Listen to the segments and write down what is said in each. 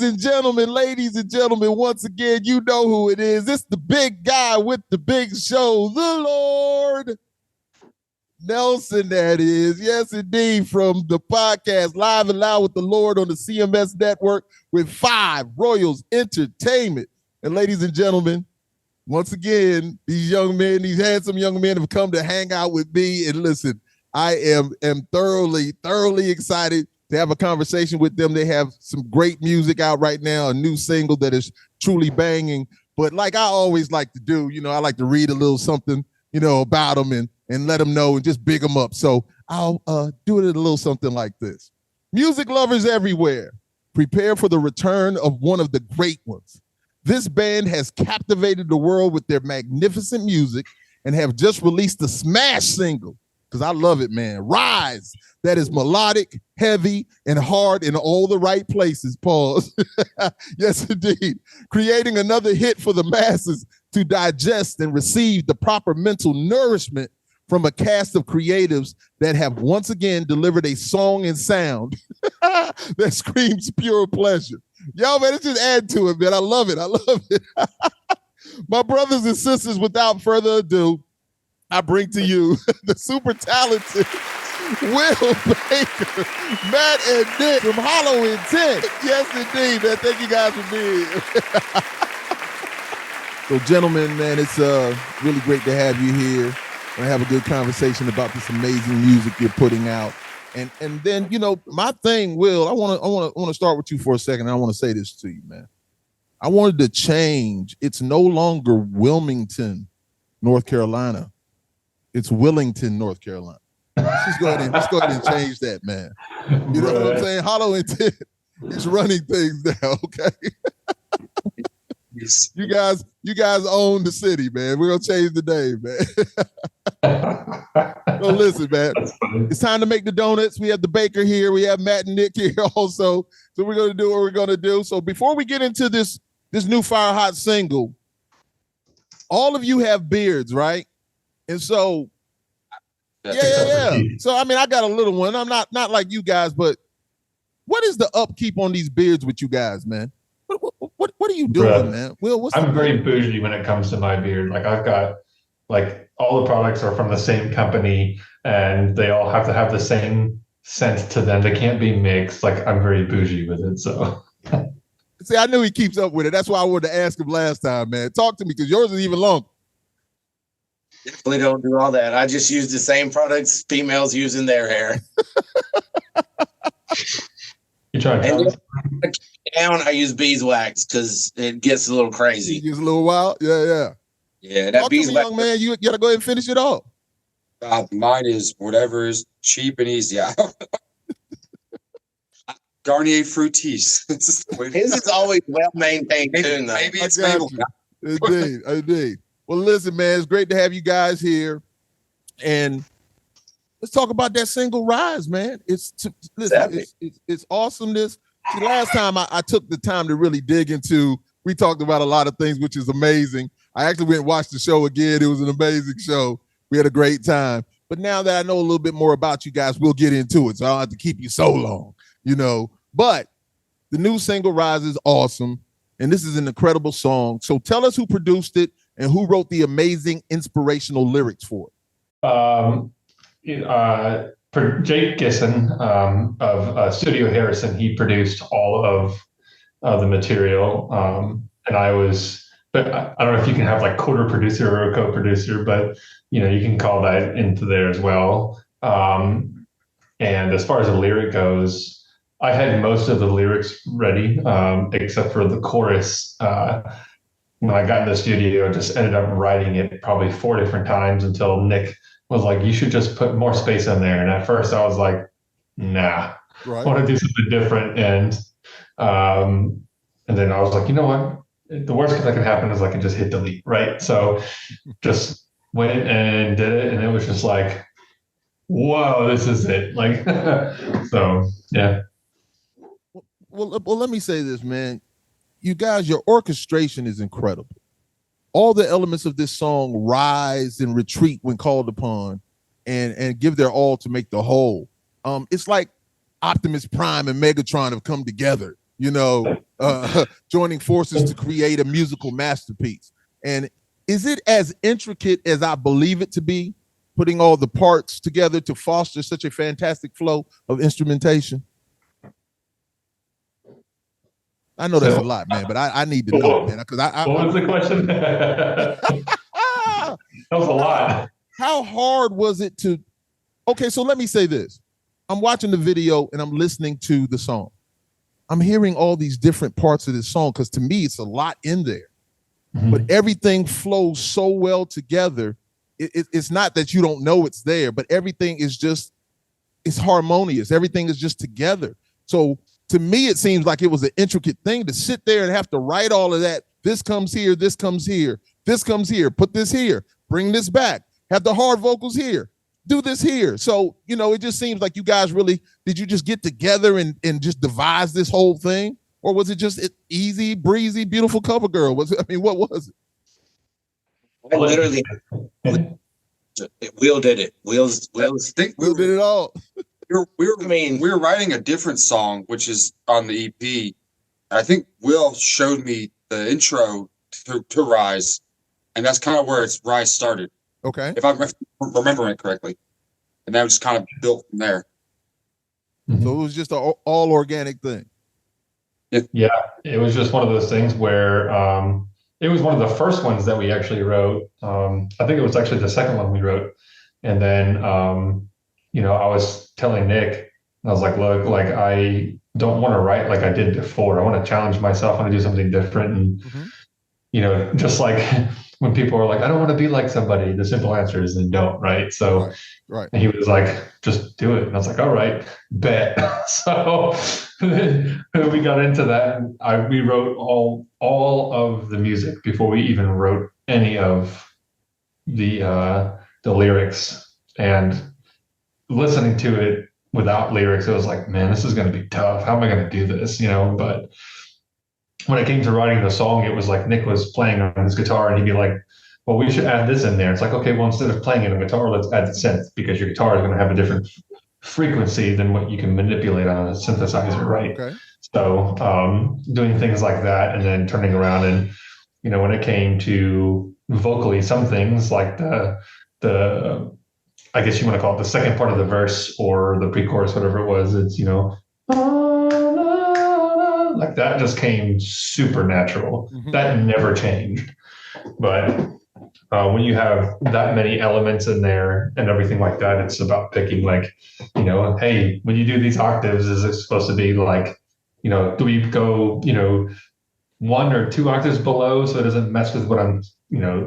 ladies and gentlemen, once again, you know who it is. It's the big guy with the big show, the Lord Nelson, that is. Yes, indeed, from the podcast Live and Loud with the Lord on the CMS network with 5 Royals Entertainment. And ladies and gentlemen, once again, these young men, these handsome young men have come to hang out with me. And listen, I am thoroughly excited to have a conversation with them. They have some great music out right now, a new single that is truly banging. But like I always like to do, I like to read a little something, about them and let them know and just big them up. So I'll do it a little something like this. Music lovers everywhere, prepare for the return of one of the great ones. This band has captivated the world with their magnificent music and have just released a smash single, because I love it, man. Rise, that is melodic, heavy, and hard in all the right places. Pause. Yes, indeed. Creating another hit for the masses to digest and receive the proper mental nourishment from a cast of creatives that have once again delivered a song and sound that screams pure pleasure. Yo, man, it's just add to it, man. I love it. My brothers and sisters, without further ado, I bring to you the super talented Will Baker, Matt and Nick from Hallowed. Yes, indeed, man. Thank you guys for being here. So, gentlemen, man, it's really great to have you here. We're gonna have a good conversation about this amazing music you're putting out. And then, my thing, Will, I want to start with you for a second. I want to say this to you, man. I wanted to change. It's no longer Wilmington, North Carolina. It's Willington, North Carolina. Let's go ahead and change that, man. You know what I'm saying? Hallowed is running things now, okay? You guys own the city, man. We're gonna change the name, man. So listen, man. It's time to make the donuts. We have the baker here. We have Matt and Nick here also. So we're gonna do what we're gonna do. So before we get into this new fire hot single, all of you have beards, right? And so, yeah. So I mean, I got a little one. I'm not like you guys, but what is the upkeep on these beards with you guys, man? What are you doing, man? Will, I'm very bougie when it comes to my beard. Like I've got all the products are from the same company and they all have to have the same scent to them. They can't be mixed. Like I'm very bougie with it. So see, I knew he keeps up with it. That's why I wanted to ask him last time, man. Talk to me because yours is even longer. Definitely don't do all that. I just use the same products females use in their hair. You try down, I use beeswax because it gets a little crazy. It gets a little wild. Yeah. That Talk beeswax, to me, young man. You gotta go ahead and finish it all. Mine is whatever is cheap and easy. Garnier Fructis. His is always well maintained too. Maybe it's Mabel. Indeed. Well, listen, man, it's great to have you guys here, and let's talk about that single Rise, man. It's awesomeness. See, last time I took the time to really dig into, we talked about a lot of things, which is amazing. I actually went and watched the show again. It was an amazing show. We had a great time. But now that I know a little bit more about you guys, we'll get into it. So I don't have to keep you so long, But the new single Rise is awesome, and this is an incredible song. So tell us who produced it and who wrote the amazing inspirational lyrics for it. For Jake Gisson of Studio Harrison, he produced all of the material, and I don't know if you can have co-producer or a co-producer, but you can call that into there as well. And as far as the lyric goes, I had most of the lyrics ready, except for the chorus. When I got in the studio, I just ended up writing it probably 4 different times until Nick was like, you should just put more space in there. And at first I was like, nah, right. I want to do something different. And then I was like, you know what? The worst that could happen is I can just hit delete, right? So just went and did it. And it was just like, whoa, this is it. So, yeah. Well, let me say this, man. You guys, your orchestration is incredible. All the elements of this song rise and retreat when called upon and give their all to make the whole. It's like Optimus Prime and Megatron have come together joining forces to create a musical masterpiece. And is it as intricate as I believe it to be, putting all the parts together to foster such a fantastic flow of instrumentation? I know that's a lot, man, but I need to know, man, because what was the question? That was a lot. How hard was it to? Okay, so let me say this: I'm watching the video and I'm listening to the song. I'm hearing all these different parts of this song because to me it's a lot in there, but everything flows so well together. It's not that you don't know it's there, but everything is just, it's harmonious. Everything is just together. So to me, it seems like it was an intricate thing to sit there and have to write all of that. This comes here, this comes here, this comes here, put this here, bring this back, have the hard vocals here, do this here. So, it just seems like you guys really, did you just get together and just devise this whole thing? Or was it just easy, breezy, beautiful cover girl? What was it? I literally, Will did it. Will did it all. We were writing a different song, which is on the EP. I think Will showed me the intro to Rise, and that's kind of where Rise started. Okay. If I'm remembering it correctly. And that was just kind of built from there. So it was just an all organic thing. Yeah, it was just one of those things where it was one of the first ones that we actually wrote. I think it was actually the second one we wrote. And then, I was telling Nick, I was like, look, like I don't want to write like I did before. I want to challenge myself. I want to do something different. And, just like when people are like, I don't want to be like somebody, the simple answer is then don't, right? So right. And he was like, just do it. And I was like, all right, bet. So we got into that. And we wrote all of the music before we even wrote any of the lyrics. And listening to it without lyrics, it was like, man, this is going to be tough. How am I going to do this? But when it came to writing the song, it was like Nick was playing on his guitar and he'd be like, well, we should add this in there. It's like, okay, well, instead of playing it on guitar, let's add the synth because your guitar is going to have a different frequency than what you can manipulate on a synthesizer, right? Okay. So doing things like that and then turning around and, when it came to vocally, some things like the I guess you want to call it the second part of the verse or the pre-chorus, whatever it was, it's, like that just came super natural. That never changed. But when you have that many elements in there and everything like that, it's about picking like, hey, when you do these octaves, is it supposed to be like, do we go, 1 or 2 octaves below so it doesn't mess with what I'm,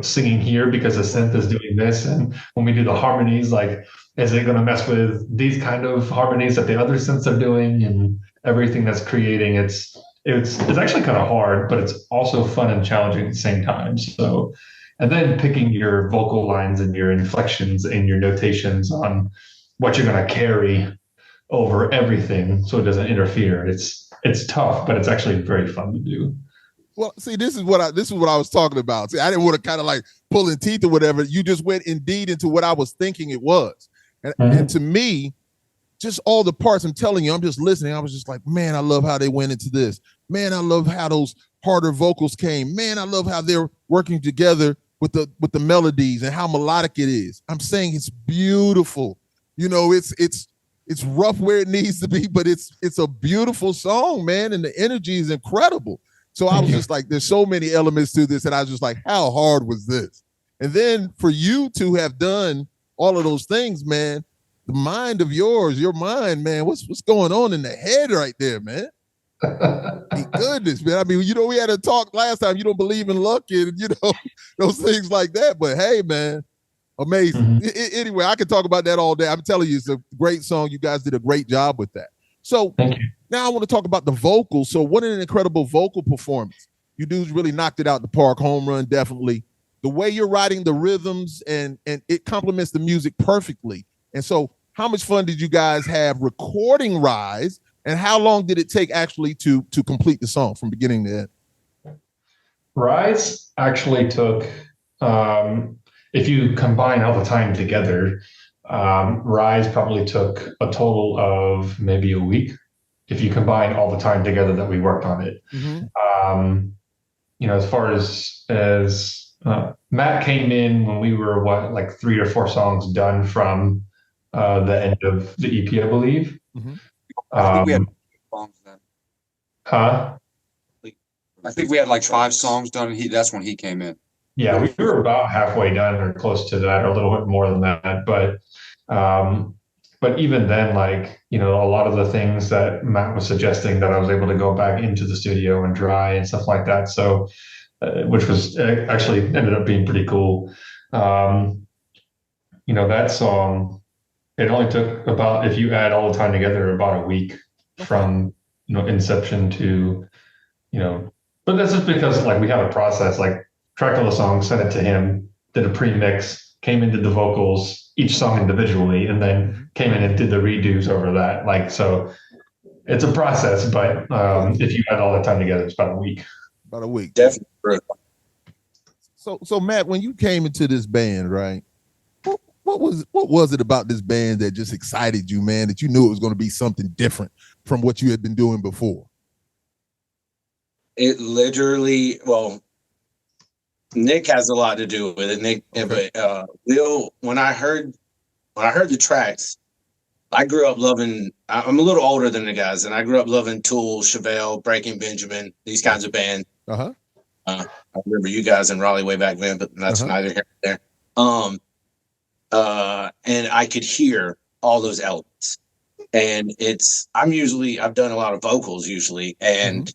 singing here because the synth is doing this? And when we do the harmonies, like, is it going to mess with these kind of harmonies that the other synths are doing and everything that's creating? It's actually kind of hard, but it's also fun and challenging at the same time. So, and then picking your vocal lines and your inflections and your notations on what you're going to carry over everything so it doesn't interfere. It's tough, but it's actually very fun to do. Well, see, this is what I was talking about. See, I didn't want to kind of like pulling teeth or whatever. You just went indeed into what I was thinking it was. And to me, just all the parts, I'm telling you, I'm just listening. I was just like, man, I love how they went into this. Man, I love how those harder vocals came. Man, I love how they're working together with the melodies and how melodic it is. I'm saying it's beautiful. It's rough where it needs to be, but it's a beautiful song, man. And the energy is incredible. So I was just like, there's so many elements to this. And I was just like, how hard was this? And then for you to have done all of those things, man, the mind of your mind, man, what's going on in the head right there, man? Goodness, man. I mean, we had a talk last time. You don't believe in luck and, those things like that. But hey, man, amazing. Anyway, I could talk about that all day. I'm telling you, it's a great song. You guys did a great job with that. So thank you. Now I want to talk about the vocals. So what an incredible vocal performance. You dudes really knocked it out the park, home run, definitely. The way you're writing the rhythms and it complements the music perfectly. And so how much fun did you guys have recording Rise? And how long did it take actually to complete the song from beginning to end? Rise actually took, if you combine all the time together, Rise probably took a total of maybe a week. if you combine all the time together that we worked on it. As far as Matt came in when we were like 3 or 4 songs done from the end of the EP, I believe. I think we had songs then. Huh? I think we had like 5 songs done, and that's when he came in. Yeah, we were about halfway done or close to that, or a little bit more than that. But even then, like, a lot of the things that Matt was suggesting that I was able to go back into the studio and dry and stuff like that. So, which was actually ended up being pretty cool. That song, it only took about, if you add all the time together, about a week from, inception to, but that's just because like we have a process, like tracked all the songs, sent it to him, did a pre-mix, came in, did the vocals, each song individually, and then came in and did the redos over that. Like, so it's a process, but if you add all the time together, it's about a week. About a week. Definitely. So Matt, when you came into this band, right? What was it about this band that just excited you, man, that you knew it was going to be something different from what you had been doing before? It literally, well, Nick has a lot to do with it. Nick, okay. But Will, when I heard the tracks, I grew up loving. I'm a little older than the guys, and I grew up loving Tool, Chevelle, Breaking Benjamin, these kinds of bands. I remember you guys in Raleigh way back then, but that's neither here nor there. And I could hear all those elements, and I've done a lot of vocals usually, and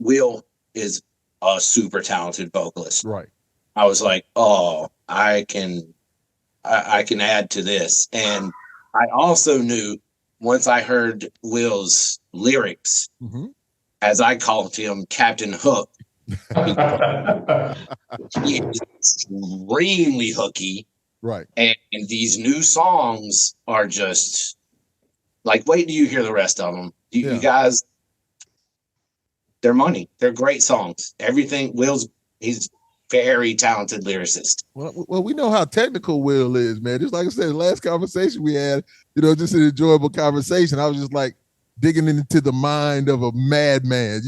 Will is a super talented vocalist. Right. I was like, oh, I can add to this. And I also knew once I heard Will's lyrics, as I called him, Captain Hook, he is extremely hooky. Right. And these new songs are just like, wait till you hear the rest of them. You guys, they're money. They're great songs. Everything. He's very talented lyricist. Well, we know how technical Will is, man. Just like I said, the last conversation we had, just an enjoyable conversation. I was just like digging into the mind of a madman,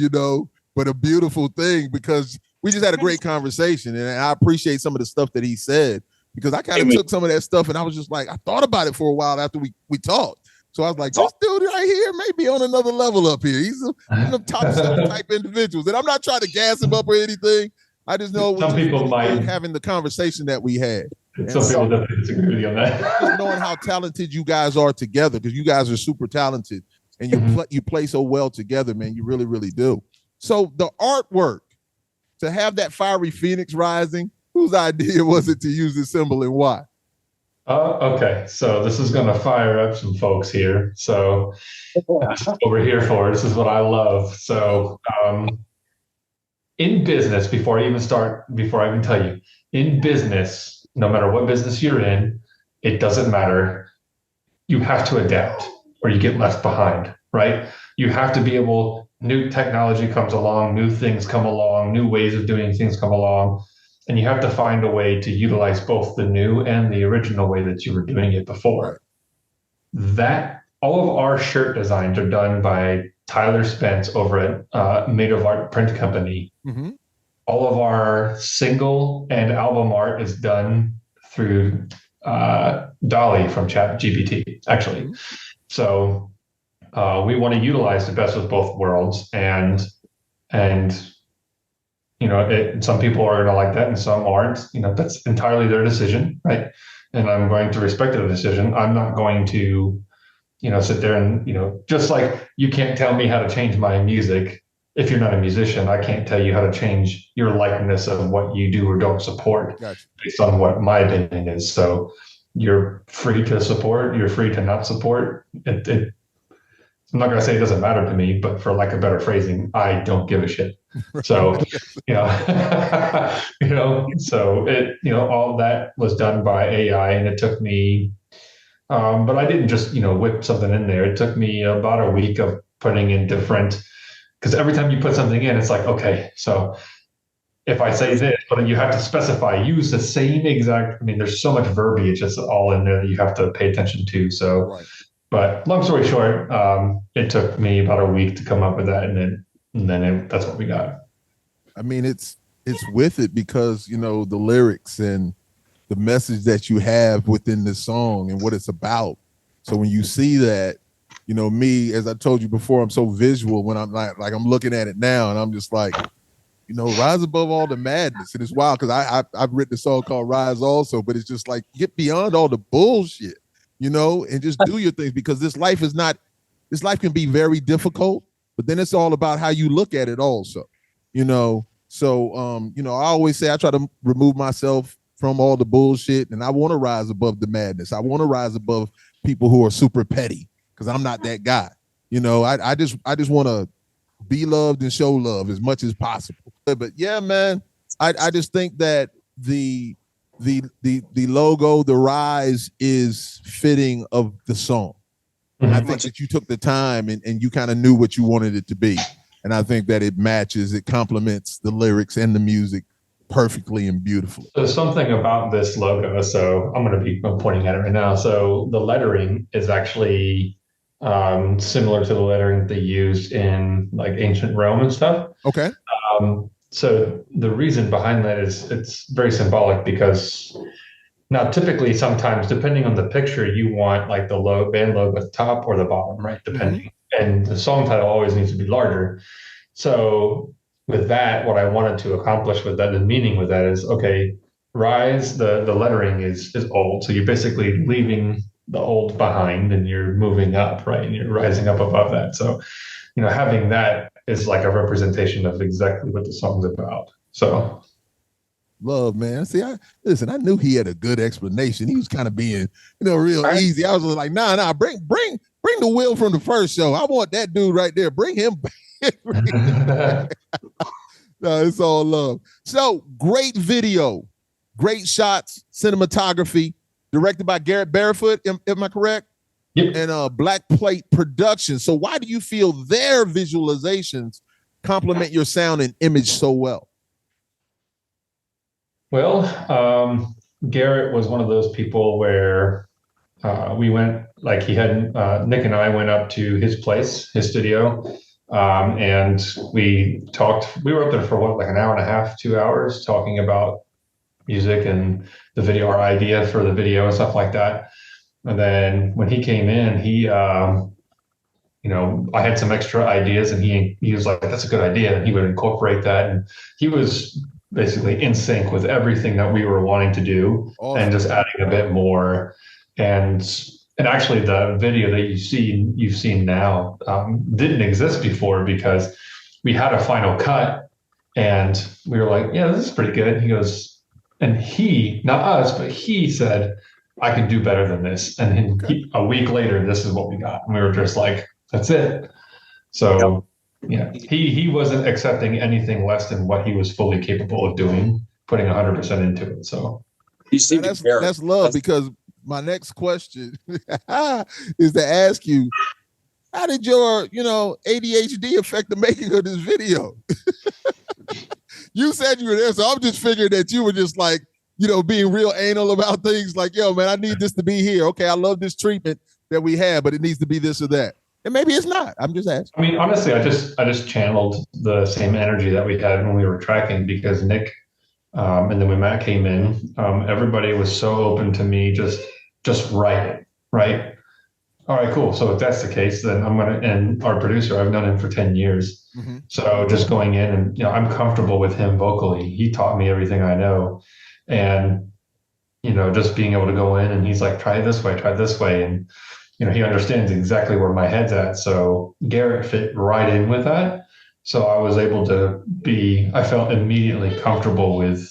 but a beautiful thing, because we just had a great conversation, and I appreciate some of the stuff that he said, because I kind of took some of that stuff and I was just like, I thought about it for a while after we talked. So I was like, this dude right here may be on another level up here. He's one of them top shelf type individuals. And I'm not trying to gas him up or anything. I just know some people might having the conversation that we had. Some people definitely disagree with you on that. Just knowing how talented you guys are together, because you guys are super talented, and you play so well together, man. You really, really do. So the artwork, to have that fiery phoenix rising, whose idea was it to use this symbol and why? Okay, so this is going to fire up some folks here. So this is what we're here for. This is what I love. So in business, before I even tell you, in business, no matter what business you're in, it doesn't matter. You have to adapt or you get left behind, right? You have to be able, new technology comes along, new things come along, new ways of doing things come along. And you have to find a way to utilize both the new and the original way that you were doing it before. All of our shirt designs are done by Tyler Spence over at Made of Art Print Company. All of our single and album art is done through Dolly from ChatGPT, actually. So we want to utilize the best of both worlds, and some people are going to like that and some aren't. That's entirely their decision, right? And I'm going to respect their decision. I'm not going to, sit there and, just like you can't tell me how to change my music. If you're not a musician, I can't tell you how to change your likeness of what you do or don't support based on what my opinion is. So you're free to support, you're free to not support. I'm not going to say it doesn't matter to me, but for lack of better phrasing, I don't give a shit. So, so all that was done by AI, and it took me, but I didn't just, whip something in there. It took me about a week of putting in different, because every time you put something in, it's like, okay, so if I say this, but you have to specify, use the same exact, there's so much verbiage that's all in there that you have to pay attention to. So But long story short, it took me about a week to come up with that, that's what we got. I mean, it's with it because the lyrics and the message that you have within the song and what it's about. So when you see that, me, as I told you before, I'm so visual when I'm like I'm looking at it now and I'm just like, rise above all the madness. And it's wild because I've written a song called Rise also, but it's just like get beyond all the bullshit, and just do your things because this life can be very difficult, but then it's all about how you look at it also, So I always say I try to remove myself from all the bullshit and I want to rise above the madness. I want to rise above people who are super petty because I'm not that guy. I just want to be loved and show love as much as possible. But yeah, man, I just think that the logo, the rise is fitting of the song. I think that you took the time and you kind of knew what you wanted it to be. And I think that it matches, it complements the lyrics and the music perfectly and beautifully. So something about this logo, so I'm pointing at it right now. So the lettering is actually similar to the lettering they used in like ancient Rome and stuff. Okay. So the reason behind that is it's very symbolic because now typically sometimes depending on the picture you want like the band logo at the top or the bottom, right? Depending. And the song title always needs to be larger. So with that, what I wanted to accomplish with that, the meaning with that is, okay, rise, the lettering is old. So you're basically leaving the old behind and you're moving up, right? And you're rising up above that. So, having that is like a representation of exactly what the song's about. So love, man. See, I knew he had a good explanation. He was kind of being, real easy. I was like, nah, bring the Will from the first show. I want that dude right there. Bring him back. No, it's all love. So great video, great shots, cinematography, directed by Garrett Barefoot. Am I correct? Yep. And Black Plate Production. So why do you feel their visualizations complement your sound and image so well? Well, Garrett was one of those people where we went, like he had, Nick and I went up to his place, his studio, and we talked. We were up there for like an hour and a half, 2 hours talking about music and the video, our idea for the video and stuff like that. And then when he came in, I had some extra ideas and he was like, that's a good idea. And he would incorporate that. And he was basically in sync with everything that we were wanting to do. Awesome. And just adding a bit more. And actually the video that you've seen now didn't exist before because we had a final cut and we were like, yeah, this is pretty good. He goes, and he, not us, but he said, I can do better than this. And a week later, this is what we got. And we were just like, that's it. So yeah, he wasn't accepting anything less than what he was fully capable of doing, putting 100% into it. So that's love, because my next question is to ask you, how did your, ADHD affect the making of this video? You said you were there, so I'm just figuring that you were just like, being real anal about things like, yo, man, I need this to be here. Okay, I love this treatment that we have, but it needs to be this or that. And maybe it's not. I'm just asking. I mean, honestly, I just channeled the same energy that we had when we were tracking because Nick, and then when Matt came in, everybody was so open to me, just write it, right? All right, cool. So if that's the case, then and our producer, I've known him for 10 years. Mm-hmm. So just going in and, I'm comfortable with him vocally. He taught me everything I know. And, just being able to go in and he's like, try it this way. And, he understands exactly where my head's at. So Garrett fit right in with that. So I was able to I felt immediately comfortable with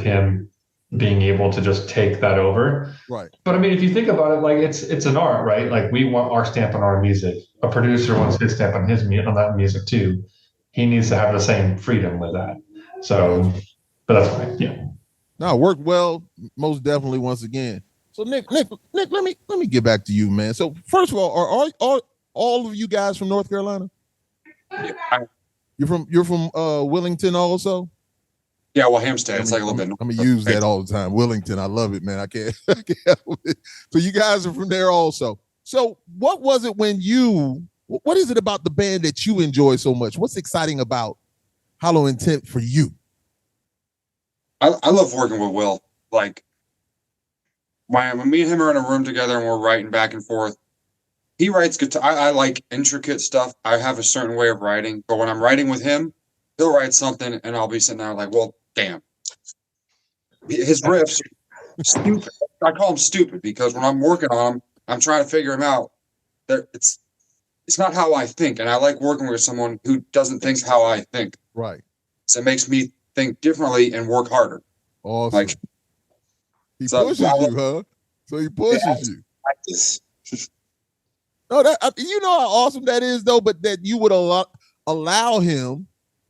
him being able to just take that over. Right. But I mean, if you think about it, like it's an art, right? Like we want our stamp on our music. A producer wants his stamp on that music too. He needs to have the same freedom with that. So, but that's fine. Yeah. No, it worked well, most definitely. Once again. So Nick, let me get back to you, man. So first of all, are all of you guys from North Carolina? Yeah. You're from Willington also? Yeah, well, Hampstead, it's like a little bit. I'm gonna use that all the time. Willington, I love it, man. I can't help it. So you guys are from there also. So what was it what is it about the band that you enjoy so much? What's exciting about Hollow Intent for you? I love working with Will. Like, when me and him are in a room together and we're writing back and forth, he writes guitar. I like intricate stuff. I have a certain way of writing, but when I'm writing with him, he'll write something and I'll be sitting there like, well, damn. His riffs, stupid. I call them stupid because when I'm working on them, I'm trying to figure them out. It's not how I think, and I like working with someone who doesn't think how I think. Right. So it makes me think differently and work harder. Awesome. Like, he pushes you, huh? So he pushes you. Practice. No, you know how awesome that is, though. But that you would allow him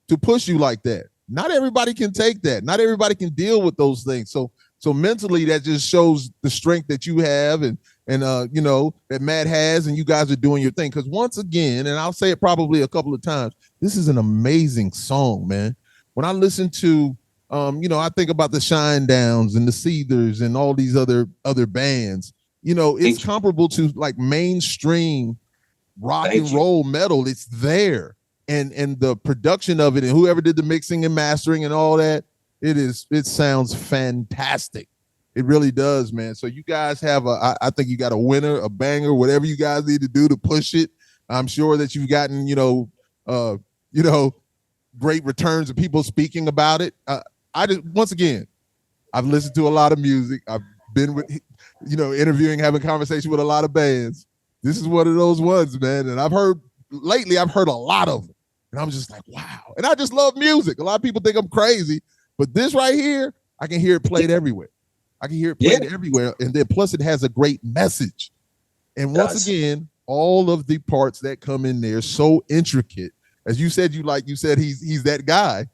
to push you like that. Not everybody can take that. Not everybody can deal with those things. So mentally, that just shows the strength that you have, and you know, that Matt has, and you guys are doing your thing. Because once again, and I'll say it probably a couple of times, this is an amazing song, man. When I listen to, you know, I think about the Shinedowns and the Seethers and all these other bands. You know, it's comparable to like mainstream rock and roll metal. It's there. And the production of it, and whoever did the mixing and mastering and all that, it sounds fantastic. It really does, man. So you guys have I think you got a winner, a banger, whatever you guys need to do to push it. I'm sure that you've gotten, great returns of people speaking about it. Once again, I've listened to a lot of music. I've been with, interviewing, having conversation with a lot of bands. This is one of those ones, man. And I've heard a lot of them. And I'm just like, wow. And I just love music. A lot of people think I'm crazy, but this right here, I can hear it played everywhere. I can hear it played everywhere. And then plus it has a great message. And once again, all of the parts that come in there so intricate. As you said, he's that guy.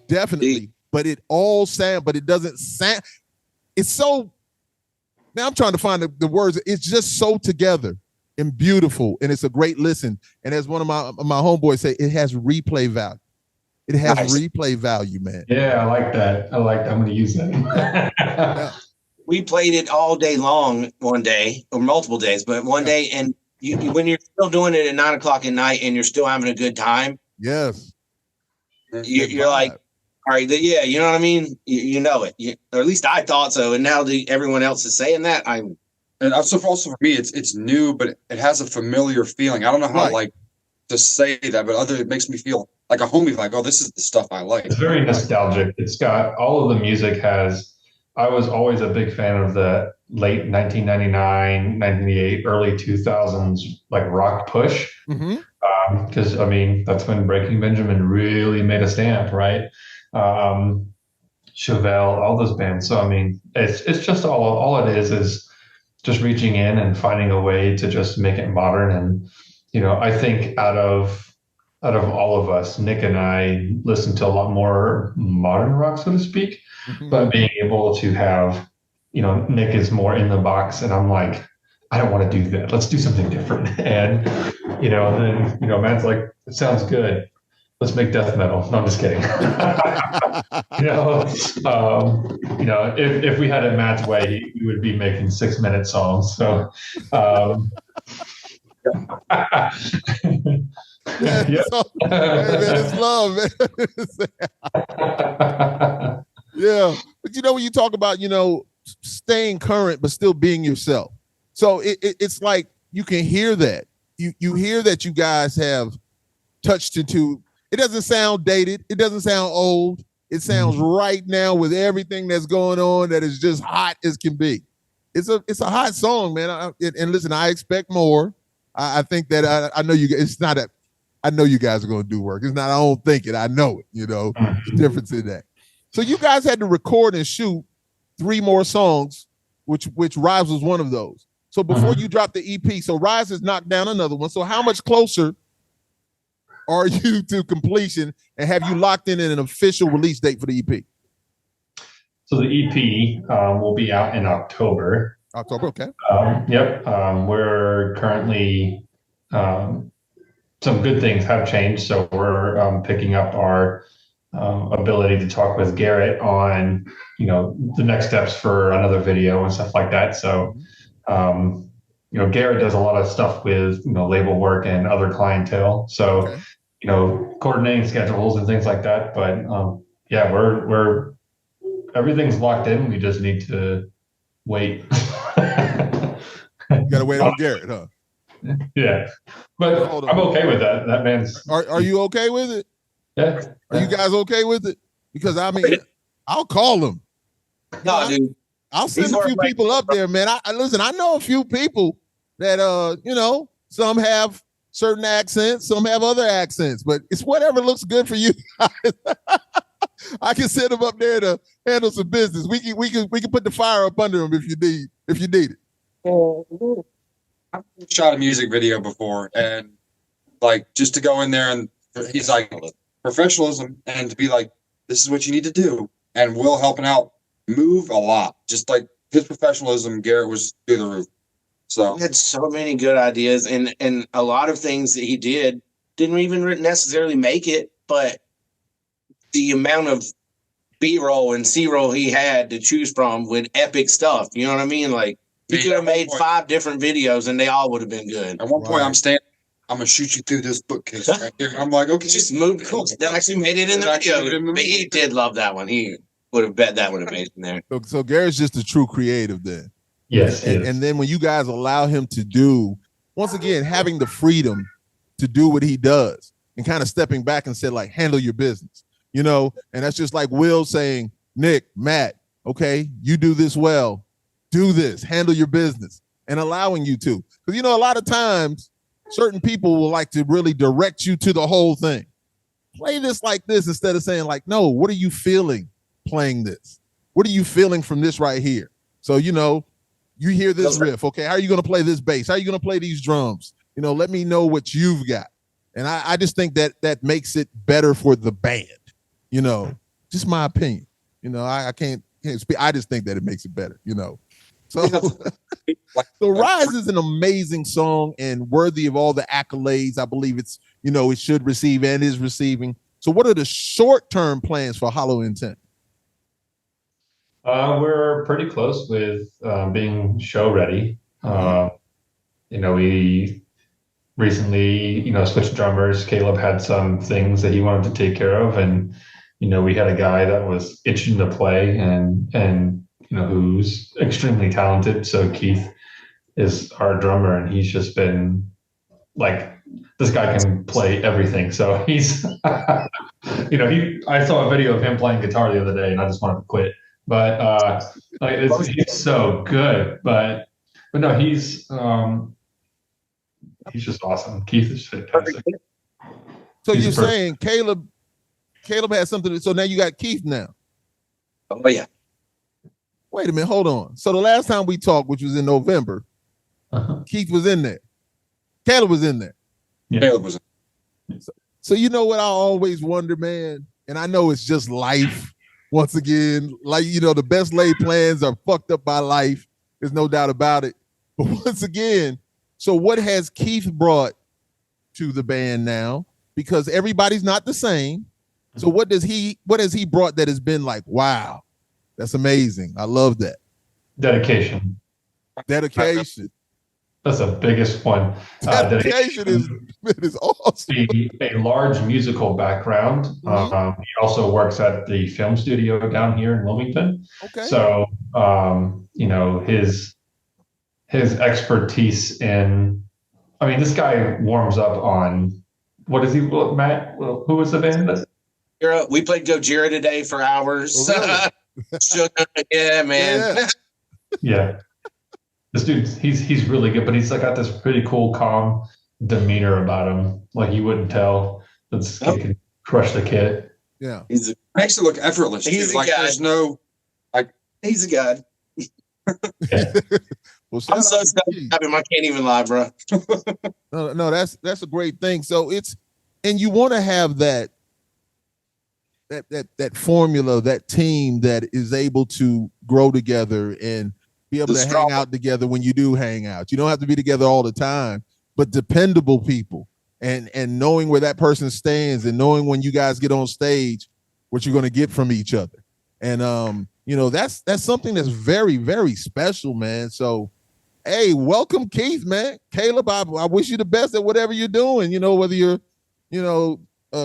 Definitely. But it doesn't sound. It's so, now I'm trying to find the words. It's just so together and beautiful, and it's a great listen. And as one of my homeboys say, it has replay value. It has replay value, man. Yeah, I like that. I'm going to use that. Yeah. We played it all day long one day, or multiple days, but one day, and you when you're still doing it at 9:00 at night and you're still having a good time. Yes. You're like, all right, yeah, you know what I mean? You know it. Or at least I thought so. And now everyone else is saying that. And also for me, it's new, but it has a familiar feeling. I don't know how to say that, but it makes me feel like a homie. Like, oh, this is the stuff I like. It's very nostalgic. It's got all of the music I was always a big fan of the late 1999, 1998, early 2000s, like rock push. Mm-hmm. Because that's when Breaking Benjamin really made a stamp, right? Chevelle, all those bands. So it's just all it is just reaching in and finding a way to just make it modern. And I think out of all of us, Nick and I listen to a lot more modern rock, so to speak. Mm-hmm. But being able to have, Nick is more in the box, and I'm like, I don't want to do that. Let's do something different. And then Matt's like, it sounds good. Let's make death metal. No, I'm just kidding. If we had it Matt's way, we would be making 6-minute songs. So, It's love, man. Yeah, but when you talk about staying current but still being yourself, so it's like you can hear that. You hear that you guys have touched into. It doesn't sound dated. It doesn't sound old. It sounds right now with everything that's going on. That is just hot as can be. It's a hot song, man. And listen, I expect more. I think that I know you. It's not a. I know you guys are going to do work. It's not. I don't think it. I know it. The difference in that. So you guys had to record and shoot 3 more songs, which Rise was one of those. So before you dropped the EP, so Rise has knocked down another one. So how much closer are you to completion, and have you locked in an official release date for the EP? So the EP will be out in October. October, okay. Yep. We're currently, some good things have changed. So we're picking up our ability to talk with Garrett on, the next steps for another video and stuff like that. So, Garrett does a lot of stuff with, label work and other clientele. So, Okay. Coordinating schedules and things like that. But yeah, we're everything's locked in. We just need to wait. You gotta wait on Garrett, huh? Yeah, but Hold on. I'm okay with that. That man's. Are you okay with it? Yeah. Are you guys okay with it? Because I mean, I'll call him. No, dude. I'll send a few people up there, man. I listen. I know a few people that some have certain accents, some have other accents, but it's whatever looks good for you. I can send them up there to handle some business. We can put the fire up under them if you need it. I've shot a music video before, and like just to go in there and he's like professionalism, and to be like, this is what you need to do, and Will helping out move a lot. Just like his professionalism, Garrett was through the roof. So he had so many good ideas, and a lot of things that he didn't even necessarily make it, but the amount of B-roll and C-roll he had to choose from with epic stuff. You know what I mean? Like, he could have made 5 different videos and they all would have been good. At one point, I'm gonna shoot you through this bookcase right here. I'm like, okay, just moved. Cool. That actually made it in the video. But he did love that one. He would have bet that would have made it in there. So Garrett's just a true creative then. Yes. And then when you guys allow him to do, once again, having the freedom to do what he does and kind of stepping back and said, like, handle your business, and that's just like Will saying, Nick, Matt, okay, you do this well, do this, handle your business, and allowing you to. Because, a lot of times certain people will like to really direct you to the whole thing. Play this like this instead of saying like, no, what are you feeling playing this? What are you feeling from this right here? So, you hear this riff. Okay, how are you going to play this bass? How are you going to play these drums? Let me know what you've got. And I just think that makes it better for the band. Just my opinion. I can't speak. I just think that it makes it better. So, so Rise is an amazing song and worthy of all the accolades. I believe it's, it should receive and is receiving. So what are the short-term plans for Hallowed Intent? We're pretty close with being show ready. We recently, switched drummers. Caleb had some things that he wanted to take care of, and we had a guy that was itching to play, and who's extremely talented. So Keith is our drummer, and he's just been like, this guy can play everything. So he's, I saw a video of him playing guitar the other day, and I just wanted to quit. But he's so good. But no, he's just awesome. Keith is fantastic. So you're saying Caleb has something. So now you got Keith now. Oh yeah. Wait a minute, hold on. So the last time we talked, which was in November, Keith was in there. Caleb was in there. Yeah. Caleb was in. So you know what I always wonder, man, and I know it's just life. Once again, like, the best laid plans are fucked up by life. There's no doubt about it. But once again, so what has Keith brought to the band now? Because everybody's not the same. So what has he brought that has been like, wow, that's amazing. I love that. Dedication. That's the biggest one. Dedication is awesome. A large musical background. He also works at the film studio down here in Wilmington. Okay. So, his expertise in, this guy warms up on, what is he, Matt? Who was the band? We played Gojira today for hours. Oh, really? Yeah, man. Yeah. This dude, he's really good, but he's got this pretty cool, calm demeanor about him. Like you wouldn't tell this kid can crush the kid. Yeah. Makes it look effortless. He's like a there's no he's a god. Yeah. Well, I'm so excited. I can't even lie, bro. No, that's a great thing. So and you want to have that formula, that team that is able to grow together and be able to hang out together when you do hang out. You don't have to be together all the time, but dependable people and knowing where that person stands and knowing when you guys get on stage, what you're going to get from each other. And you know, that's something that's very, very special, man. So hey, welcome, Keith, man. Caleb, I wish you the best at whatever you're doing, you know, whether you're, you know,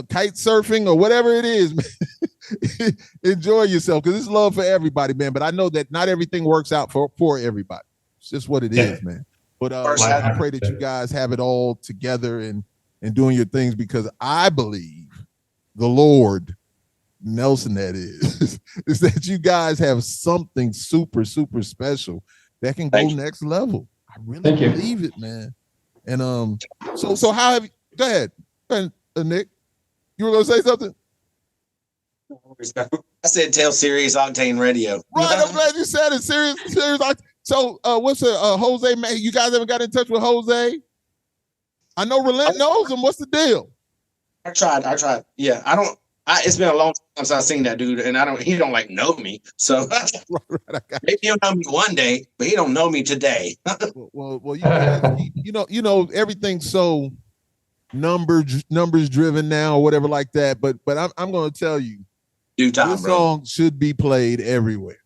kite surfing or whatever it is, man. Enjoy yourself, because it's love for everybody, man. But I know that not everything works out for everybody. It's just what it is, man. But I pray that you guys have it all together and doing your things, because I believe the Lord, Nelson, that is that you guys have something super, super special that can go next level. I really believe it, man. And so how have you? Go ahead, Nick. You were gonna say something? I said tell Sirius Octane Radio. Right, I'm glad you said it. Sirius Octane. So what's Jose, man? You guys ever got in touch with Jose? I know Relent knows him. What's the deal? I tried. Yeah, it's been a long time since I've seen that dude, and he don't like know me. So maybe he'll know me one day, but he don't know me today. well, you know, everything's so numbers driven now or whatever like that. But I'm going to tell you, this song should be played everywhere.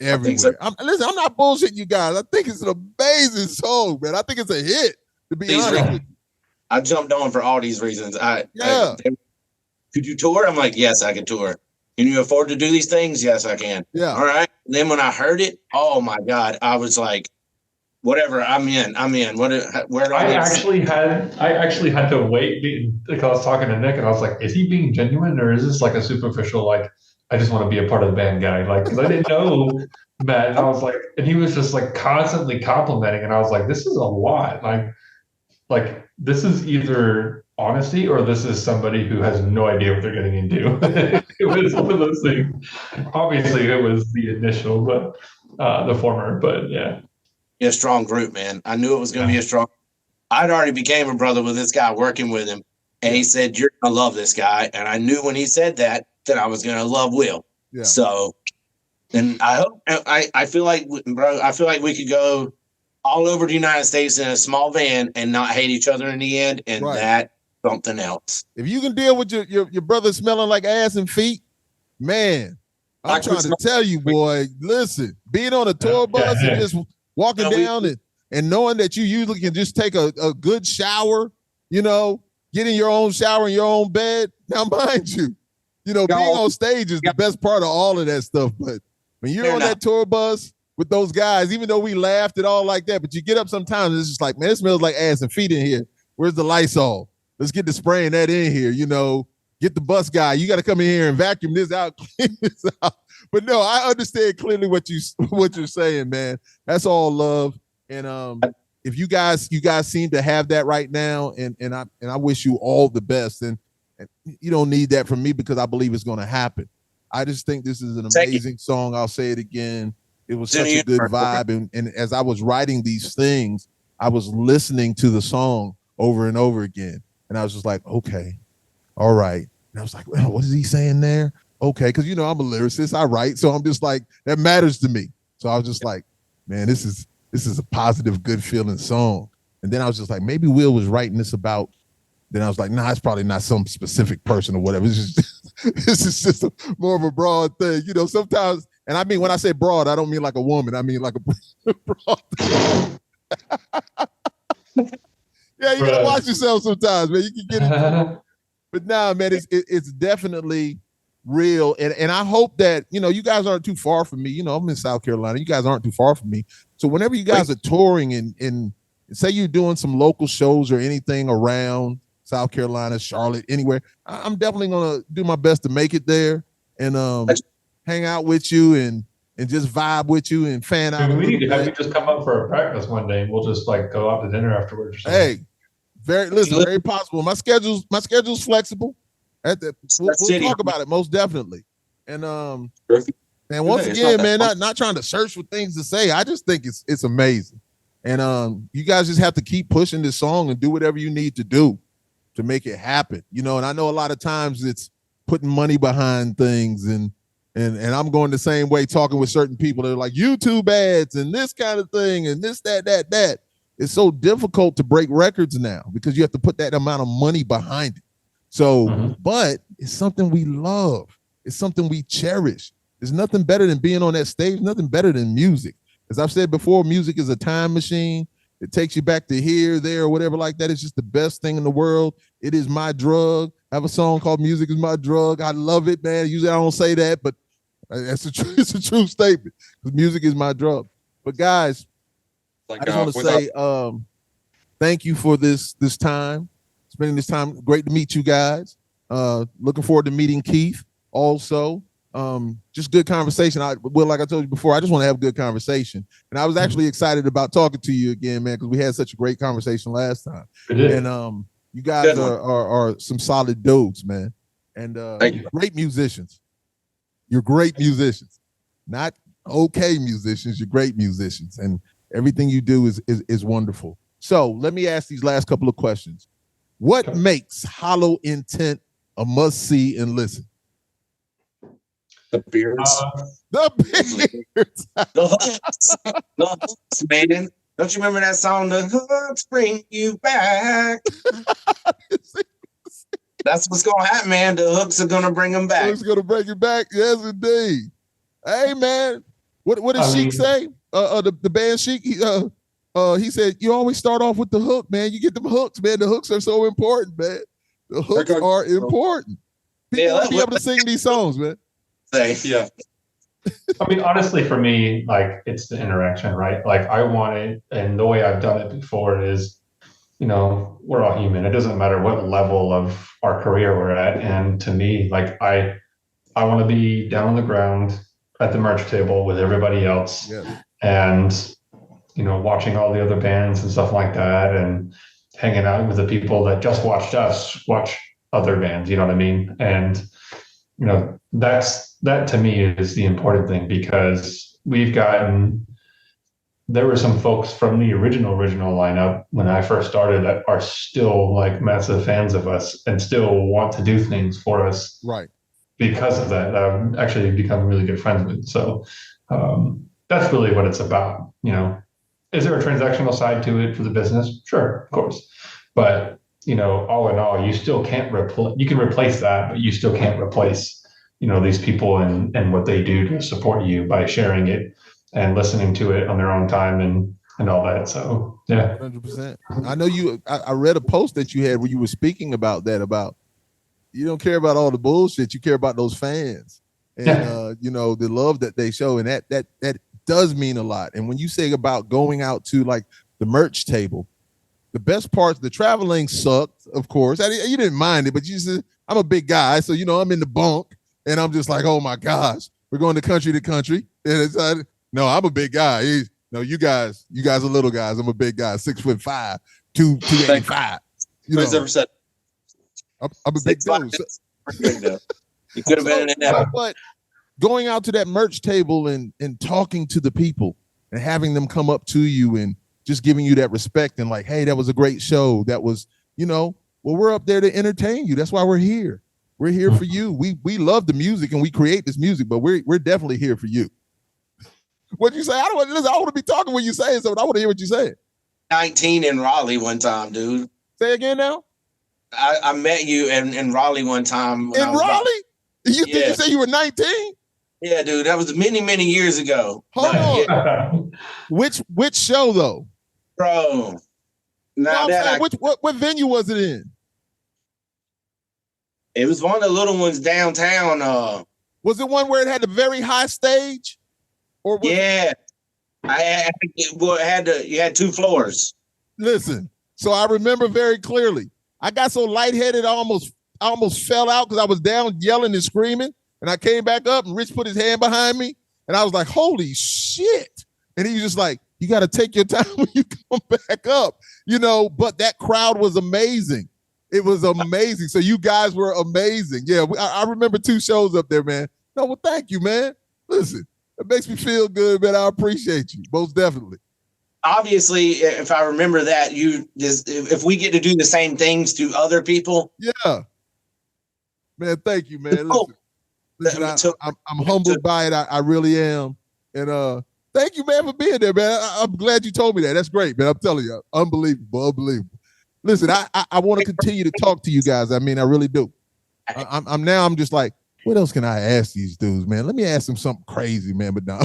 Everywhere. Listen, I'm not bullshitting you guys. I think it's an amazing song, man. I think it's a hit. To be honest with you. I jumped on for all these reasons. Could you tour? I'm like, yes, I can tour. Can you afford to do these things? Yes, I can. Yeah. All right. And then when I heard it, oh my God, I was like, whatever, I'm in. I actually had to wait because I was talking to Nick and I was like, is he being genuine or is this like a superficial, like, I just want to be a part of the band guy? Like, because I didn't know Matt. And I was like, and he was just like constantly complimenting. And I was like, this is a lot. Like this is either honesty or this is somebody who has no idea what they're getting into. It was one of those things. Obviously, it was the initial, but the former. But yeah. A strong group, man. I knew it was going to be a strong. I'd already became a brother with this guy working with him, and he said, "You're going to love this guy." And I knew when he said that I was going to love Will. Yeah. So, and I hope I feel like, bro, I feel like we could go all over the United States in a small van and not hate each other in the end, and that's something else. If you can deal with your brother smelling like ass and feet, man, I'm trying to tell you, boy. Listen, being on a tour bus and just walking down and knowing that you usually can just take a good shower, you know, get in your own shower in your own bed. Now, mind you, being on stage is the best part of all of that stuff. But when you're on that tour bus with those guys, even though we laughed at all like that, but you get up sometimes, it's just like, man, it smells like ass and feet in here. Where's the Lysol? Let's get the spraying that in here, get the bus guy. You got to come in here and vacuum this out, clean this out. But no, I understand clearly what you're saying, man. That's all love. And if you guys seem to have that right now, and I wish you all the best. And you don't need that from me because I believe it's going to happen. I just think this is an amazing song. I'll say it again. It was such a good vibe. And as I was writing these things, I was listening to the song over and over again. And I was just like, okay, all right. And I was like, well, what is he saying there? Okay, because I'm a lyricist, I write, so I'm just like, that matters to me. So I was just like, man, this is a positive, good feeling song. And then I was just like, maybe Will was writing this about. Then I was like, nah, it's probably not some specific person or whatever. It's just this is just more of a broad thing, Sometimes, and I mean when I say broad, I don't mean like a woman. I mean like a broad thing. Yeah, you gotta watch yourself sometimes, man. You can get it. But nah, man, it's definitely real. And I hope that, you guys aren't too far from me. I'm in South Carolina. You guys aren't too far from me. So whenever you guys are touring and say you're doing some local shows or anything around South Carolina, Charlotte, anywhere, I'm definitely going to do my best to make it there and hang out with you and just vibe with you and fan out. We need to have you just come up for a practice one day and we'll just like go out to dinner afterwards. Or something. Hey, very possible. My schedule's flexible. We'll talk about it most definitely. And once again, man, not trying to search for things to say. I just think it's amazing. And you guys just have to keep pushing this song and do whatever you need to do to make it happen. And I know a lot of times it's putting money behind things and I'm going the same way talking with certain people that are like YouTube ads and this kind of thing and this, that. It's so difficult to break records now because you have to put that amount of money behind it. So, but is something we love. It's something we cherish. There's nothing better than being on that stage, nothing better than music. As I've said before, music is a time machine. It takes you back to here, there, or whatever like that. It's just the best thing in the world. It is my drug. I have a song called Music is My Drug. I love it, man. Usually I don't say that, but it's a true statement because music is my drug. But guys, I just want to say thank you for this time, spending this time. Great to meet you guys. Looking forward to meeting Keith also. Just good conversation. Like I told you before, I just want to have good conversation. And I was actually excited about talking to you again, man, because we had such a great conversation last time. And you guys are some solid dudes, man. And you're great musicians. You're great musicians. Not okay musicians, you're great musicians. And everything you do is wonderful. So let me ask these last couple of questions. What makes Hollow Intent a must-see and listen? The beards. The beards. The hooks, man. Don't you remember that song, The Hooks Bring You Back? That's what's going to happen, man. The hooks are going to bring them back. The hooks going to bring you back? Yes, indeed. Hey, man. What did Sheik say? The band Sheik, he said, you always start off with the hook, man. You get them hooks, man. The hooks are so important, man. The hooks are important. People want to be able to sing these songs, man. Yeah. I mean, honestly, for me, like, it's the interaction, right? Like, I want it, and the way I've done it before is, you know, we're all human. It doesn't matter what level of our career we're at. And to me, like, I want to be down on the ground at the merch table with everybody else, and, you know, watching all the other bands and stuff like that, and hanging out with the people that just watched us watch other bands, you know what I mean? And, you know, that to me is the important thing, because there were some folks from the original lineup when I first started that are still like massive fans of us and still want to do things for us. Right. Because of that, I've actually become really good friends with. So that's really what it's about. You know, is there a transactional side to it for the business? Sure, of course. But, you know, all in all, you still can't you can replace that, but you still can't replace, you know, these people and what they do to support you by sharing it and listening to it on their own time and all that. So, yeah. 100%. I know I read a post that you had where you were speaking about that, about you don't care about all the bullshit. You care about those fans and, you know, the love that they show. And that does mean a lot. And when you say about going out to like the merch table, the best parts, the traveling sucked, of course. You didn't mind it, but you said, I'm a big guy. So, you know, I'm in the bunk and I'm just like, oh my gosh, we're going to country. And it's no, I'm a big guy. You guys are little guys. I'm a big guy, 6'5", 285. You know, ever said I'm a big dude. You could have been in that. But going out to that merch table and talking to the people and having them come up to you and just giving you that respect and like, hey, that was a great show. That was, you know, well, we're up there to entertain you. That's why we're here. We're here for you. We love the music and we create this music, but we're definitely here for you. What'd you say? I want to be talking when you say it, so I want to hear what you say. 19 in Raleigh one time, dude. Say again now. I met you in Raleigh one time. In Raleigh? Did you say you were 19? Yeah, dude. That was many, many years ago. Hold on. Yeah. Which show though? Bro. What venue was it in? It was one of the little ones downtown. Was it one where it had a very high stage? Or yeah. You had 2 floors. Listen, so I remember very clearly. I got so lightheaded, I almost fell out because I was down yelling and screaming. And I came back up and Rich put his hand behind me. And I was like, holy shit. And he was just like, you got to take your time when you come back up, you know, but that crowd was amazing. It was amazing. So you guys were amazing. Yeah, I remember 2 shows up there, man. No, well, thank you, man. Listen, it makes me feel good, man. I appreciate you, most definitely. Obviously, if I remember that, if we get to do the same things to other people. Yeah. Man, thank you, man. Listen, I'm humbled by it. I really am. And thank you, man, for being there, man. I'm glad you told me that. That's great, man. I'm telling you, unbelievable. Listen, I want to continue to talk to you guys. I mean, I really do. I'm just like, what else can I ask these dudes, man? Let me ask them something crazy, man. But no,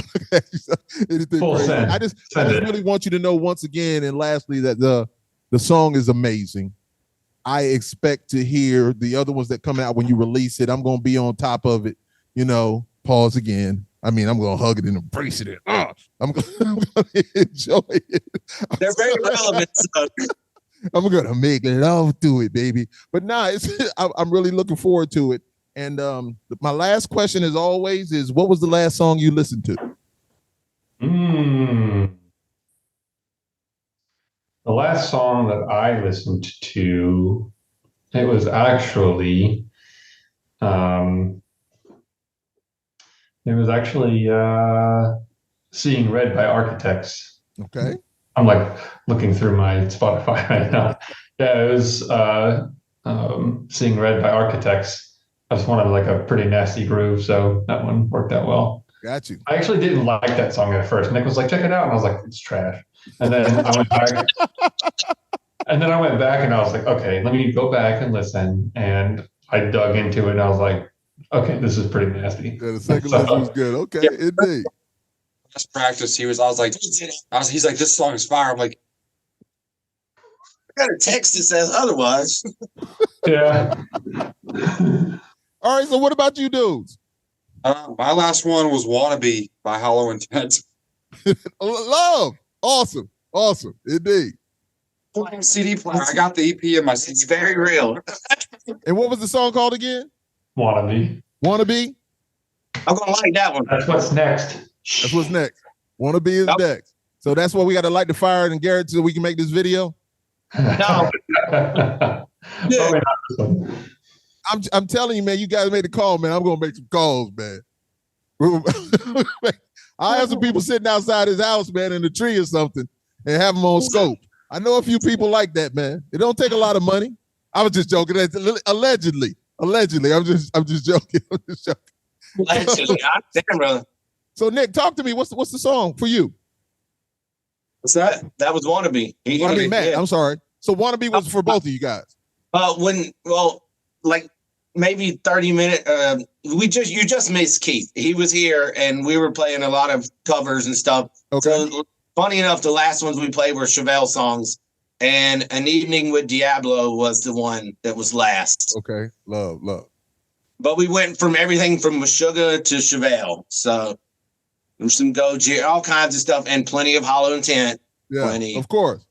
anything Full crazy. send. I just really want you to know once again, and lastly, that the song is amazing. I expect to hear the other ones that come out when you release it. I'm gonna be on top of it. Pause again. I mean, I'm gonna hug it and embrace it. I'm gonna enjoy it. They're very relevant. So. I'm gonna make love to it, baby. But I'm really looking forward to it. And my last question, as always, is what was the last song you listened to? The last song that I listened to, it was actually, Seeing Red by Architects. Okay. I'm like looking through my Spotify right now. Yeah, it was Seeing Red by Architects. I just wanted like a pretty nasty groove, so that one worked out well. Got you. I actually didn't like that song at first. Nick was like, check it out. And I was like, it's trash. And then I went back. And then I went back and I was like, okay, let me go back and listen. And I dug into it and I was like, okay, this is pretty nasty. Yeah, the second listen was good. Okay, yeah. Indeed. Just practice. He's like, this song is fire. I'm like, I got a text that says otherwise. Yeah. All right, so what about you dudes? My last one was Wannabe by Hallowed. Love. Awesome. Indeed. CD player. I got the EP in my CD. It's very real. And what was the song called again? Wannabe. I'm going to like that one. That's what's next. Wannabe is next. So that's what we got to light the fire and Garrett so we can make this video? No. Yeah. I'm telling you, man, you guys made the call, man. I'm going to make some calls, man. I have some people sitting outside his house, man, in the tree or something and have them on scope. I know a few people like that, man. It don't take a lot of money. I was just joking. Allegedly. I'm just joking. Allegedly. Damn, brother. So Nick, talk to me. What's the song for you? What's that? That was Wannabe. Matt. Yeah. I'm sorry. So Wannabe was for both of you guys. Like maybe 30 minutes. You just missed Keith. He was here and we were playing a lot of covers and stuff. Okay. So funny enough, the last ones we played were Chevelle songs, and An Evening with Diablo was the one that was last. Okay, love. But we went from everything from Meshuggah to Chevelle. So there's some Gojira, all kinds of stuff, and plenty of Hollow Intent. Yeah, plenty. Of course.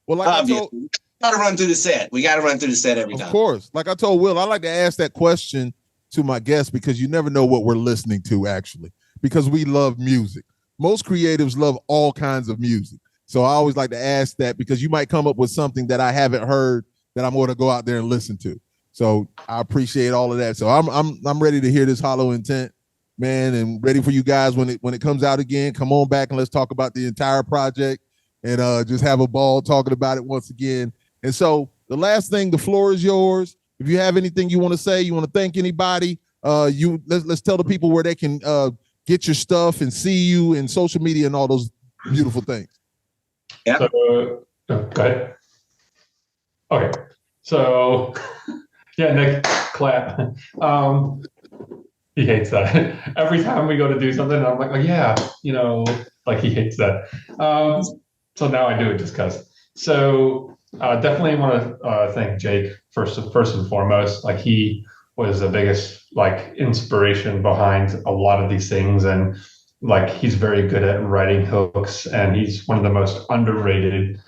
Well, like obviously. Got to run through the set. We got to run through the set every time. Of course. Like I told Will, I like to ask that question to my guests because you never know what we're listening to, actually, because we love music. Most creatives love all kinds of music. So I always like to ask that because you might come up with something that I haven't heard that I'm going to go out there and listen to. So I appreciate all of that. So I'm ready to hear this Hollow Intent, man, and ready for you guys when it comes out again. Come on back and let's talk about the entire project and just have a ball talking about it once again. And so the last thing, the floor is yours. If you have anything you want to say, you want to thank anybody, let's tell the people where they can get your stuff and see you in social media and all those beautiful things. Yeah. So, go ahead. Okay. So, yeah, Nick, clap. He hates that. Every time we go to do something, I'm like, oh, yeah, like he hates that. So now I do it just because. So definitely want to thank Jake first and foremost. Like he was the biggest inspiration behind a lot of these things, and he's very good at writing hooks, and he's one of the most underrated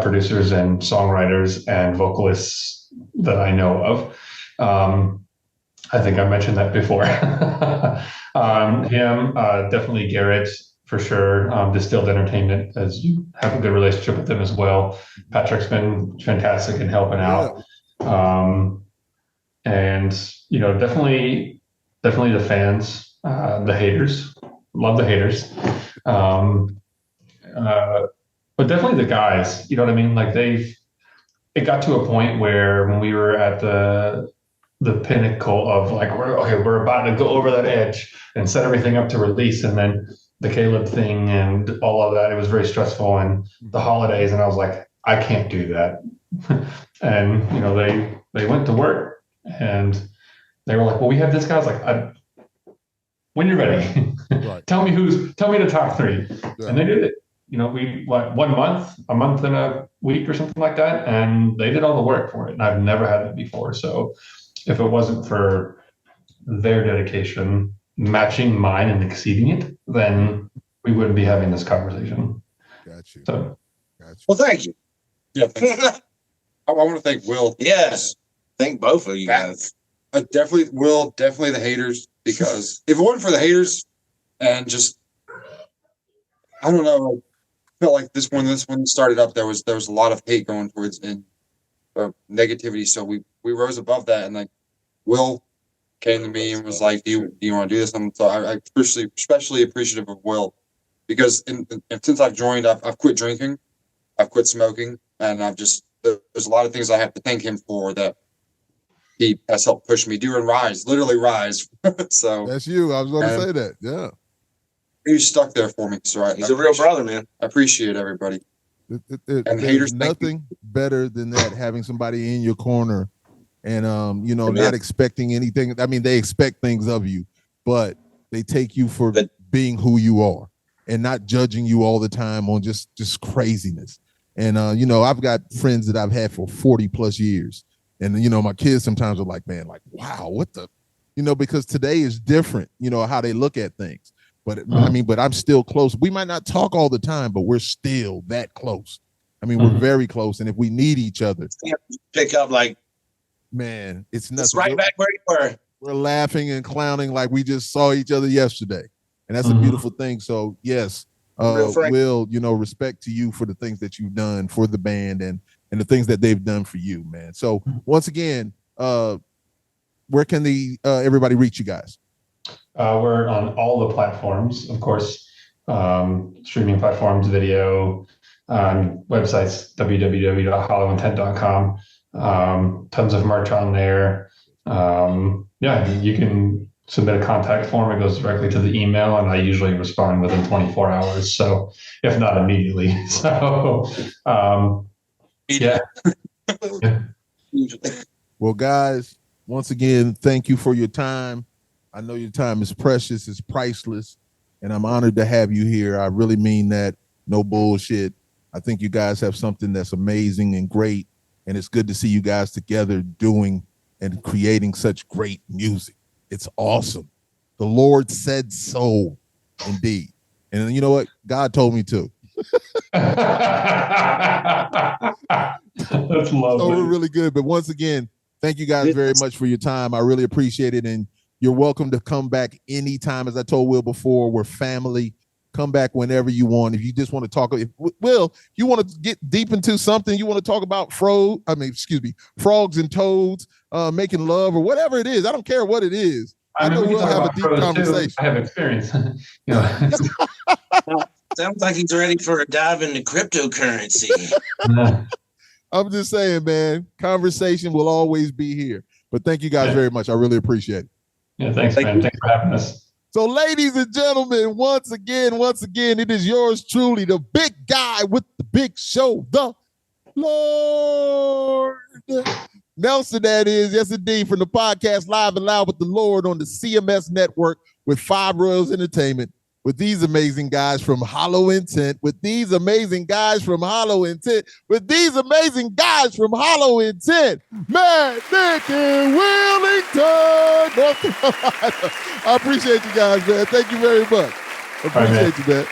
producers and songwriters and vocalists that I know of. I think I mentioned that before. Him, definitely Garrett for sure. Distilled Entertainment, as you have a good relationship with them as well. Patrick's been fantastic in helping out. And definitely the fans, the haters. Love the haters. But definitely the guys, you know what I mean? It got to a point where when we were at the pinnacle of we're about to go over that edge and set everything up to release, and then the Caleb thing and all of that, it was very stressful, and the holidays, and I was like, I can't do that. And they went to work, and they were like, well, we have this guy. I was like, when you're ready, Right. tell me the top 3. Yeah. And they did it. We 1 month, a month and a week or something like that. And they did all the work for it. And I've never had it before. So if it wasn't for their dedication, matching mine and exceeding it, then we wouldn't be having this conversation. Got you. So, Well, thank you. Yeah. I want to thank Will. Yes. Thank both of you guys. Definitely Will, definitely the haters, because if it wasn't for the haters and just, I don't know, I felt like this one started up, there was a lot of hate going towards and negativity. So we rose above that, and like Will came to me and was like, "Do you want to do this?" And so I especially appreciative of Will, because since I've joined, I've quit drinking, I've quit smoking, and there's a lot of things I have to thank him for that he has helped push me during literally Rise. So that's you. I was going to say that. Yeah. He stuck there for me. So he's a real brother, man. I appreciate everybody. And haters, nothing better than that, having somebody in your corner and, not expecting anything. I mean, they expect things of you, but they take you for being who you are and not judging you all the time on just craziness. And, I've got friends that I've had for 40 plus years. And, my kids sometimes are like, man, like, wow, what the, because today is different, how they look at things. But but I'm still close. We might not talk all the time, but we're still that close. I mean, we're very close. And if we need each other, pick up like, man, it's nothing. It's right back where you were. We're laughing and clowning like we just saw each other yesterday. And that's a beautiful thing. So yes, Will, respect to you for the things that you've done for the band and the things that they've done for you, man. So once again, where can everybody reach you guys? We're on all the platforms, of course, streaming platforms, video, websites, www.hallowintent.com. Tons of merch on there. You can submit a contact form. It goes directly to the email, and I usually respond within 24 hours. So if not immediately. So, yeah. Well, guys, once again, thank you for your time. I know your time is precious, it's priceless, and I'm honored to have you here. I really mean that. No bullshit. I think you guys have something that's amazing and great, and it's good to see you guys together doing and creating such great music. It's awesome. The Lord said so, indeed. And you know what? God told me to. That's lovely. So we're really good. But once again, thank you guys very much for your time. I really appreciate it. And you're welcome to come back anytime. As I told Will before, we're family. Come back whenever you want. If you just want to talk, Will, you want to get deep into something, you want to talk about frogs and toads, making love or whatever it is. I don't care what it is. I know we'll have a deep conversation. I have experience. Sounds like he's ready for a dive into cryptocurrency. I'm just saying, man, conversation will always be here. But thank you guys very much. I really appreciate it. Yeah, thanks, man. Thanks for having us. So, ladies and gentlemen, once again, it is yours truly, the big guy with the big show, the Lord Nelson, that is. Yes, indeed, from the podcast Live and Loud with the Lord on the CMS network with Five Royals Entertainment, with these amazing guys from Hallowed, Man, Nick and Willington, North Carolina. I appreciate you guys, man. Thank you very much. Appreciate you, man.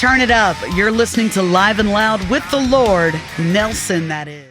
Turn it up. You're listening to Live and Loud with the Lord, Nelson, that is.